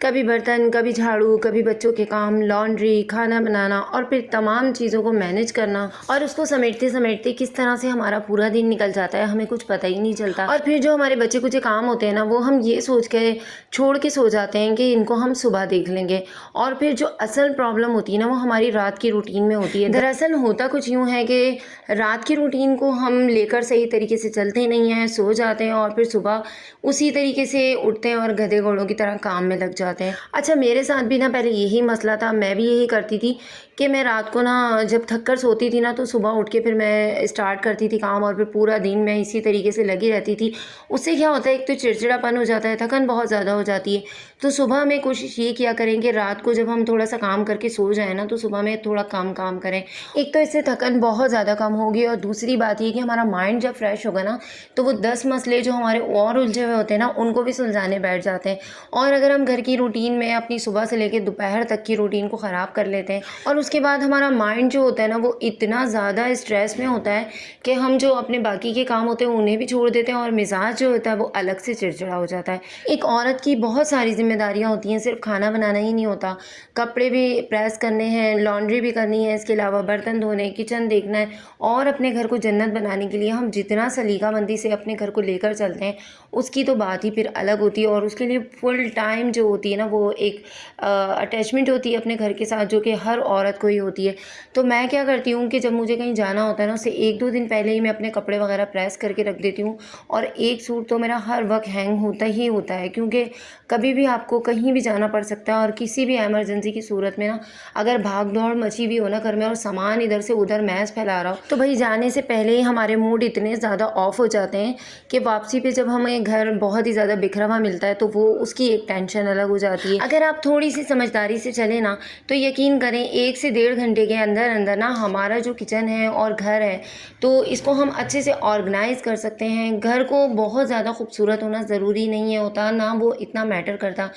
कभी बर्तन, कभी झाड़ू, कभी बच्चों के काम, लॉन्ड्री, खाना बनाना और फिर तमाम चीज़ों को मैनेज करना और उसको समेटते-समेटते किस तरह से हमारा पूरा दिन निकल जाता है, हमें कुछ पता ही नहीं चलता। और फिर जो हमारे बचे-कुचे काम होते हैं ना, वो हम ये सोच के छोड़ के सो जाते हैं कि इनको हम सुबह देख लेंगे। और फिर जो असल प्रॉब्लम होती है ना, वो हमारी रात की रूटीन में होती है। दरअसल होता कुछ यूँ है कि रात की रूटीन को हम लेकर सही तरीके से चलते नहीं हैं, सो जाते हैं और फिर सुबह उसी तरीके से उठते हैं और गधे घोड़ों की तरह काम में लग जाते हैं। अच्छा, मेरे साथ भी ना पहले यही मसला था, मैं भी यही करती थी कि मैं रात को ना जब थक कर सोती थी ना, तो सुबह उठ के फिर मैं स्टार्ट करती थी काम और फिर पूरा दिन मैं इसी तरीके से लगी रहती थी। उससे क्या होता है, एक तो चिड़चिड़ापन हो जाता है, थकन बहुत ज़्यादा हो जाती है। तो सुबह में कोशिश ये किया करें कि रात को जब हम थोड़ा-सा काम करके सो जाएँ ना, तो सुबह में थोड़ा कम काम करें। एक तो इससे थकन बहुत ज़्यादा कम होगी और दूसरी बात ये कि हमारा माइंड जब फ्रेश होगा ना, तो वो 10 मसले जो हमारे और उलझे हुए होते हैं ना, उनको भी सुलझाने बैठ जाते हैं। और अगर हम घर की रूटीन में अपनी सुबह से लेके दोपहर तक की रूटीन को ख़राब कर लेते हैं और उसके बाद हमारा माइंड जो होता है ना, वो इतना ज़्यादा स्ट्रेस में होता है कि हम जो अपने बाकी के काम होते हैं उन्हें भी छोड़ देते हैं और मिजाज जो होता है वो अलग से चिड़चिड़ा हो जाता है। एक औरत की बहुत सारी ज़िम्मेदारियाँ होती हैं, सिर्फ खाना बनाना ही नहीं होता, कपड़े भी प्रेस करने हैं, लॉन्ड्री भी करनी है, इसके अलावा बर्तन धोने, किचन देखना है और अपने घर को जन्नत बनाने के लिए हम जितना सलीकामंदी से अपने घर को लेकर चलते हैं, उसकी तो बात ही फिर अलग होती है। और उसके लिए फुल टाइम जो होती है ना, वो एक अटैचमेंट होती है अपने घर के साथ, जो कि हर औरत को ही होती है। तो मैं क्या करती हूँ कि जब मुझे कहीं जाना होता है ना, उससे 1-2 दिन पहले ही मैं अपने कपड़े वगैरह प्रेस करके रख देती हूँ। और एक सूट तो मेरा हर वक्त हैंग होता ही होता है, क्योंकि कभी भी आपको कहीं भी जाना पड़ सकता है और किसी भी इमरजेंसी की सूरत में ना, अगर भाग दौड़ मची हुई हो ना घर में और सामान इधर से उधर मैस फैला रहा हो, तो भाई जाने से पहले ही हमारे मूड इतने ज़्यादा ऑफ हो जाते हैं कि वापसी पे जब हमें घर बहुत ही ज़्यादा बिखरा हुआ मिलता है, तो वो उसकी एक टेंशन अलग हो जाती है। अगर आप थोड़ी सी समझदारी से चले ना, तो यकीन करें 1 से 1.5 घंटे के अंदर अंदर ना हमारा जो किचन है और घर है, तो इसको हम अच्छे से ऑर्गेनाइज़ कर सकते हैं। घर को बहुत ज़्यादा खूबसूरत होना ज़रूरी नहीं है होता, ना वो इतना मैटर करता,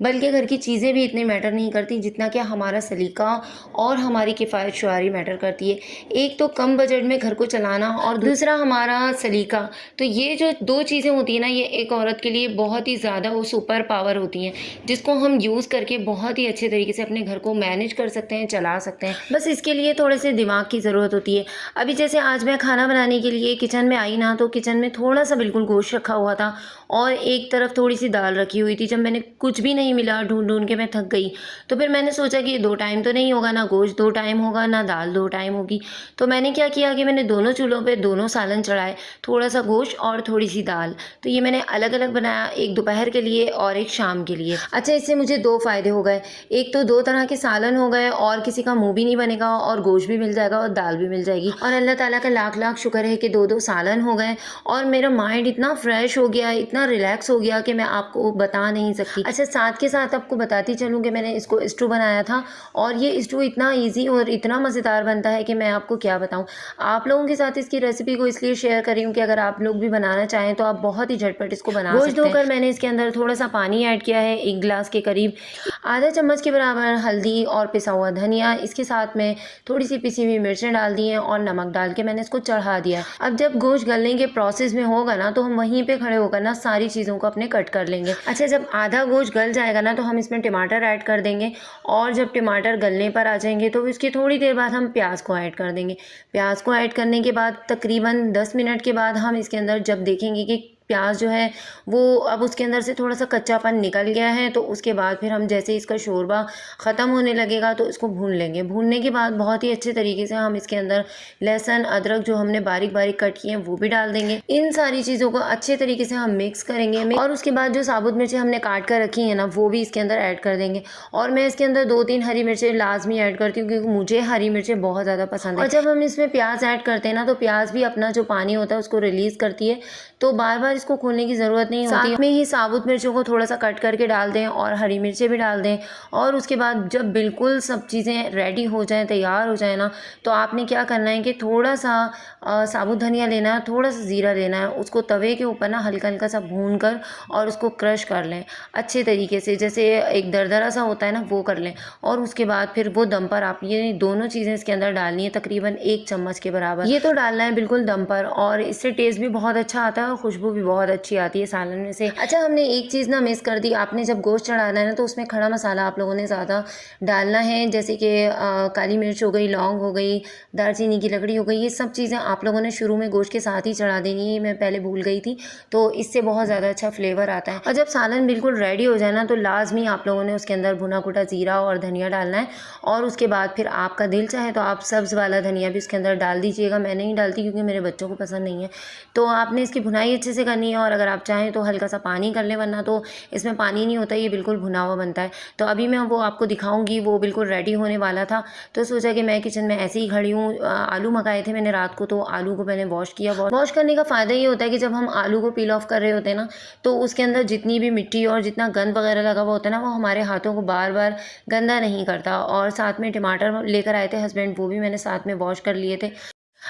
बल्कि घर की चीज़ें भी इतनी मैटर नहीं करती जितना कि हमारा सलीका और हमारी किफ़ायत शुआरी मैटर करती है। एक तो कम बजट में घर को चलाना और दूसरा हमारा सलीका। तो ये जो 2 चीज़ें होती हैं ना, ये एक औरत के लिए बहुत ही ज़्यादा वो सुपर पावर होती हैं, जिसको हम यूज़ करके बहुत ही अच्छे तरीके से अपने घर को मैनेज कर सकते हैं, चला सकते हैं। बस इसके लिए थोड़े से दिमाग की ज़रूरत होती है। अभी जैसे आज मैं खाना बनाने के लिए किचन में आई ना, तो किचन में थोड़ा-सा बिल्कुल गोश्त रखा हुआ था और एक तरफ थोड़ी-सी दाल रखी हुई थी। जब मैंने कुछ भी नहीं मिला, ढूँढ-ढूँढ के मैं थक गई, तो फिर मैंने सोचा कि 2 टाइम तो नहीं होगा, ना गोश्त 2 टाइम होगा, ना दाल 2 टाइम होगी। तो मैंने क्या किया कि मैंने दोनों चूल्हों पे दोनों सालन चढ़ाए, थोड़ा-सा गोश्त और थोड़ी-सी दाल। तो ये मैंने अलग-अलग बनाया, एक दोपहर के लिए और एक शाम के लिए। अच्छा, इससे मुझे 2 फ़ायदे हो गए। एक तो 2 तरह के सालन हो गए और किसी का मुँह भी नहीं बनेगा और गोश्त भी मिल जाएगा और दाल भी मिल जाएगी। और अल्लाह ताला का लाख-लाख शुक्र है कि 2-2 सालन हो गए और मेरा माइंड इतना फ्रेश हो गया, इतना रिलैक्स हो गया कि मैं आपको बता नहीं सकती। अच्छा, साथ के साथ आपको बताती चलूँ कि मैंने इसको स्टू बनाया था और ये स्टू इतना ईज़ी और इतना मज़ेदार बनता है कि मैं आपको क्या बताऊँ। आप लोगों के साथ इसकी रेसिपी को इसलिए शेयर कर रही हूँ कि अगर आप लोग भी बनाना चाहें तो आप बहुत ही झटपट इसको बना सकते हैं। गोश्त धोकर मैंने इसके अंदर थोड़ा-सा पानी ऐड किया है, 1 गिलास के करीब, आधा चम्मच के बराबर हल्दी और पिसा हुआ धनिया, इसके साथ में थोड़ी-सी पिसी हुई मिर्चें डाल दी हैं और नमक डाल के मैंने इसको चढ़ा दिया। अब जब गोश्त गलने के प्रोसेस में होगा ना, तो हम वहीं पे खड़े होकर ना सारी चीज़ों को अपने कट कर लेंगे। अच्छा, जब आधा गोश्त गल जाएगा ना, तो हम इसमें टमाटर ऐड कर देंगे और जब टमाटर गलने पर आ जाएंगे तो इसकी थोड़ी देर बाद हम प्याज को ऐड कर देंगे। प्याज को ऐड करने के बाद तकरीबन 10 मिनट के बाद हम इसके अंदर जब देखेंगे कि प्याज जो है वो अब उसके अंदर से थोड़ा-सा कच्चापन निकल गया है, तो उसके बाद फिर हम जैसे इसका शोरबा ख़त्म होने लगेगा तो इसको भून लेंगे। भूनने के बाद बहुत ही अच्छे तरीके से हम इसके अंदर लहसुन, अदरक जो हमने बारीक-बारीक कट किए हैं वो भी डाल देंगे। इन सारी चीज़ों को अच्छे तरीके से हम मिक्स करेंगे और उसके बाद जो साबुत मिर्चें हमने काट कर रखी हैं ना, वो भी इसके अंदर ऐड कर देंगे। और मैं इसके अंदर 2-3 हरी मिर्चें लाज़मी ऐड करती हूँ, क्योंकि मुझे हरी मिर्चें बहुत ज़्यादा पसंद है। और जब हम इसमें प्याज ऐड करते हैं ना, तो प्याज भी अपना जो पानी होता है उसको रिलीज़ करती है, तो बार-बार इसको खोलने की ज़रूरत नहीं होती। साथ में ही साबुत मिर्चों को थोड़ा-सा कट करके डाल दें और हरी मिर्चें भी डाल दें। और उसके बाद जब बिल्कुल सब चीज़ें रेडी हो जाएँ, तैयार हो जाए ना, तो आपने क्या करना है कि थोड़ा-सा साबुत धनिया लेना है, थोड़ा-सा ज़ीरा लेना है, उसको तवे के ऊपर ना हल्का-हल्का सा भून कर और उसको क्रश कर लें अच्छे तरीके से, जैसे एक दरदरा सा होता है ना, वो कर लें। और उसके बाद फिर वो दम पर आप ये दोनों चीज़ें इसके अंदर डालनी है, तकरीबन 1 चम्मच के बराबर। ये तो डालना है बिल्कुल दम पर और इससे टेस्ट भी बहुत अच्छा आता है और खुशबू भी बहुत अच्छी आती है सालन में से। अच्छा, हमने एक चीज़ ना मिस कर दी, आपने जब गोश्त चढ़ाना है ना तो उसमें खड़ा मसाला आप लोगों ने ज़्यादा डालना है, जैसे कि काली मिर्च हो गई, लौंग हो गई, दालचीनी की लकड़ी हो गई, ये सब चीज़ें आप लोगों ने शुरू में गोश्त के साथ ही चढ़ा देनी है। मैं पहले भूल गई थी, तो इससे बहुत ज़्यादा अच्छा फ्लेवर आता है। और जब सालन बिल्कुल रेडी हो जाए ना तो लाजमी आप लोगों ने उसके अंदर भुना कुटा ज़ीरा और धनिया डालना है, और उसके बाद फिर आपका दिल चाहे तो आप सब्ज़ वाला धनिया भी उसके अंदर डाल दीजिएगा। मैं नहीं डालती क्योंकि मेरे बच्चों को पसंद नहीं है। तो आपने इसकी भुनाई अच्छे से करनी है, और अगर आप चाहें तो हल्का सा पानी कर लें, वरना तो इसमें पानी नहीं होता, ये बिल्कुल भुना हुआ बनता है। तो अभी मैं वो आपको दिखाऊंगी, वो बिल्कुल रेडी होने वाला था, तो सोचा कि मैं किचन में ऐसे ही खड़ी हूँ। आलू मंगाए थे मैंने रात को, तो आलू को मैंने वॉश किया। वॉश करने का फ़ायदा ये होता है कि जब हम आलू को पील ऑफ कर रहे होते हैं ना, तो उसके अंदर जितनी भी मिट्टी और जितना गंद वगैरह लगा हुआ होता है ना, वो हमारे हाथों को बार बार गंदा नहीं करता। और साथ में टमाटर लेकर आए थे हस्बैंड, वो भी मैंने साथ में वॉश कर लिए थे।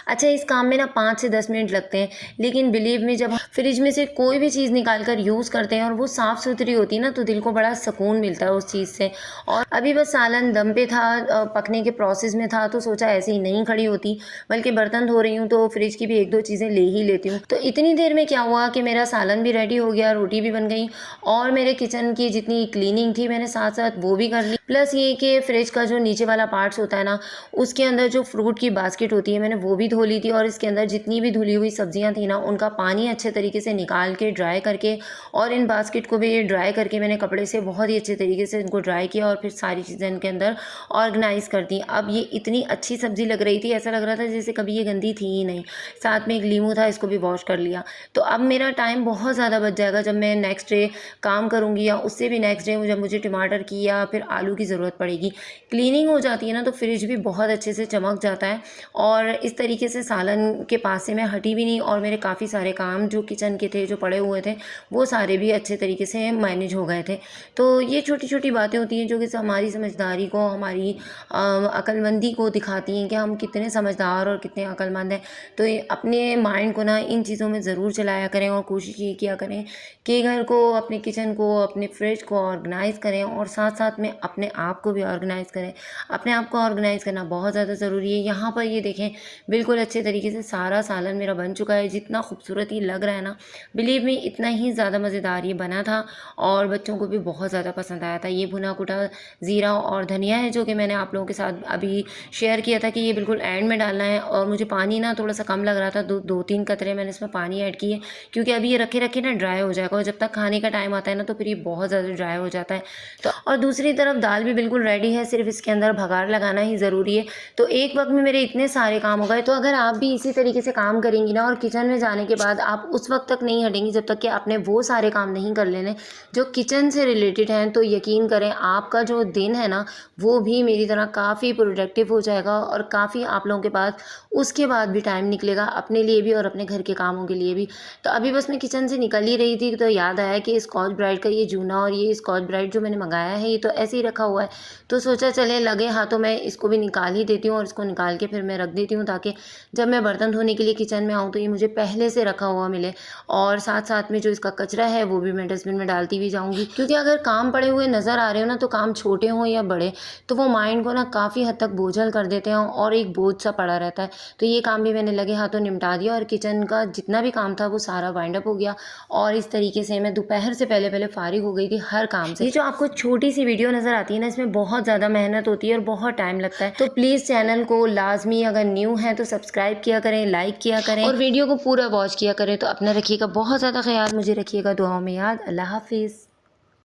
अच्छा, इस काम में ना 5 से 10 मिनट लगते हैं, लेकिन बिलीव मी, जब हम फ्रिज में से कोई भी चीज़ निकाल कर यूज़ करते हैं और वो साफ़ सुथरी होती है ना, तो दिल को बड़ा सुकून मिलता है उस चीज़ से। और अभी बस सालन दम पे था, पकने के प्रोसेस में था, तो सोचा ऐसे ही नहीं खड़ी होती, बल्कि बर्तन धो रही हूँ तो फ्रिज की भी 1-2 चीज़ें ले ही लेती हूँ। तो इतनी देर में क्या हुआ कि मेरा सालन भी रेडी हो गया, रोटी भी बन गई, और मेरे किचन की जितनी क्लीनिंग थी मैंने साथ साथ वो भी कर ली। प्लस ये कि फ्रिज का जो नीचे वाला पार्ट्स होता है ना, उसके अंदर जो फ्रूट की बास्केट होती है, मैंने वो भी धो ली थी, और इसके अंदर जितनी भी धुली हुई सब्जियां थी ना, उनका पानी अच्छे तरीके से निकाल के ड्राई करके, और इन बास्केट को भी ड्राई करके मैंने कपड़े से बहुत ही अच्छे तरीके से इनको ड्राई किया, और फिर सारी चीज़ें इनके अंदर ऑर्गेनाइज कर दी। अब ये इतनी अच्छी सब्जी लग रही थी, ऐसा लग रहा था जैसे कभी ये गंदी थी ही नहीं। साथ में एक लीमू था, इसको भी वॉश कर लिया। तो अब मेरा टाइम बहुत ज़्यादा बच जाएगा जब मैं नेक्स्ट डे काम करूँगी, या उससे भी नेक्स्ट डे जब मुझे टमाटर की या फिर आलू की ज़रूरत पड़ेगी। क्लीनिंग हो जाती है ना, तो फ्रिज भी बहुत अच्छे से चमक जाता है। और इस तरीके से सालन के पास से मैं हटी भी नहीं, और मेरे काफ़ी सारे काम जो किचन के थे, जो पड़े हुए थे, वो सारे भी अच्छे तरीके से मैनेज हो गए थे। तो ये छोटी छोटी बातें होती हैं जो कि हमारी समझदारी को, हमारी अक्लमंदी को दिखाती हैं कि हम कितने समझदार और कितने अक्लमंद हैं। तो ये अपने माइंड को ना इन चीज़ों में ज़रूर चलाया करें, और कोशिश ये किया करें कि घर को, अपने किचन को, अपने फ्रिज को ऑर्गेनाइज़ करें, और साथ साथ में अपने आप को भी ऑर्गेनाइज़ करें। अपने आप को ऑर्गेनाइज़ करना बहुत ज़्यादा ज़रूरी है। यहाँ पर ये देखें, बिल्कुल अच्छे तरीके से सारा सालन मेरा बन चुका है। जितना खूबसूरत ये लग रहा है ना, बिलीव मी, इतना ही ज़्यादा मज़ेदार ये बना था, और बच्चों को भी बहुत ज़्यादा पसंद आया था। ये भुना कुटा ज़ीरा और धनिया है, जो कि मैंने आप लोगों के साथ अभी शेयर किया था कि ये बिल्कुल एंड में डालना है। और मुझे पानी ना थोड़ा सा कम लग रहा था, 2-3 कतरे मैंने इसमें पानी ऐड किए, क्योंकि अभी ये रखे रखे ना ड्राई हो जाएगा, और जब तक खाने का टाइम आता है ना, तो फिर ये बहुत ज़्यादा ड्राई हो जाता है। तो और दूसरी तरफ दाल भी बिल्कुल रेडी है, सिर्फ इसके अंदर भगार लगाना ही ज़रूरी है। तो एक वक्त में मेरे इतने सारे काम हो गए। तो अगर आप भी इसी तरीके से काम करेंगी ना, और किचन में जाने के बाद आप उस वक्त तक नहीं हटेंगी जब तक कि आपने वो सारे काम नहीं कर लेने जो किचन से रिलेटेड हैं, तो यकीन करें आपका जो दिन है ना, वो भी मेरी तरह काफ़ी प्रोडक्टिव हो जाएगा, और काफ़ी आप लोगों के पास उसके बाद भी टाइम निकलेगा अपने लिए भी और अपने घर के कामों के लिए भी। तो अभी बस मैं किचन से निकल ही रही थी, तो याद आया कि स्कॉच ब्राइट का ये जूना और ये स्कॉच ब्राइट जो मैंने मंगाया है, ये तो ऐसे ही रखा हुआ है। तो सोचा चले लगे हाथों में इसको भी निकाल ही देती हूँ, और इसको निकाल के फिर मैं रख देती हूँ, ताकि जब मैं बर्तन धोने के लिए किचन में आऊँ तो ये मुझे पहले से रखा हुआ मिले। और साथ साथ में जो इसका कचरा है वो भी मैं डस्टबिन में डालती भी जाऊँगी, क्योंकि अगर काम पड़े हुए नज़र आ रहे हो ना, तो काम छोटे हों या बड़े, तो वो माइंड को ना काफ़ी हद तक बोझल कर देते हैं, और एक बोझ सा पड़ा रहता है। तो ये काम भी मैंने लगे हाथों निपटा दिया, और किचन का जितना भी काम था वो सारा वाइंड अप हो गया, और इस तरीके से मैं दोपहर से पहले पहले फारिग हो गई थी हर काम से। ये जो आपको छोटी सी वीडियो नज़र आती है ना, इसमें बहुत ज़्यादा मेहनत होती है और बहुत टाइम लगता है। तो प्लीज़ चैनल को लाजमी, अगर न्यू है तो सब्सक्राइब किया करें, लाइक किया करें, और वीडियो को पूरा वॉच किया करें। तो अपना रखिएगा बहुत ज़्यादा ख्याल, मुझे रखिएगा दुआओं में याद। अल्लाह हाफिज़।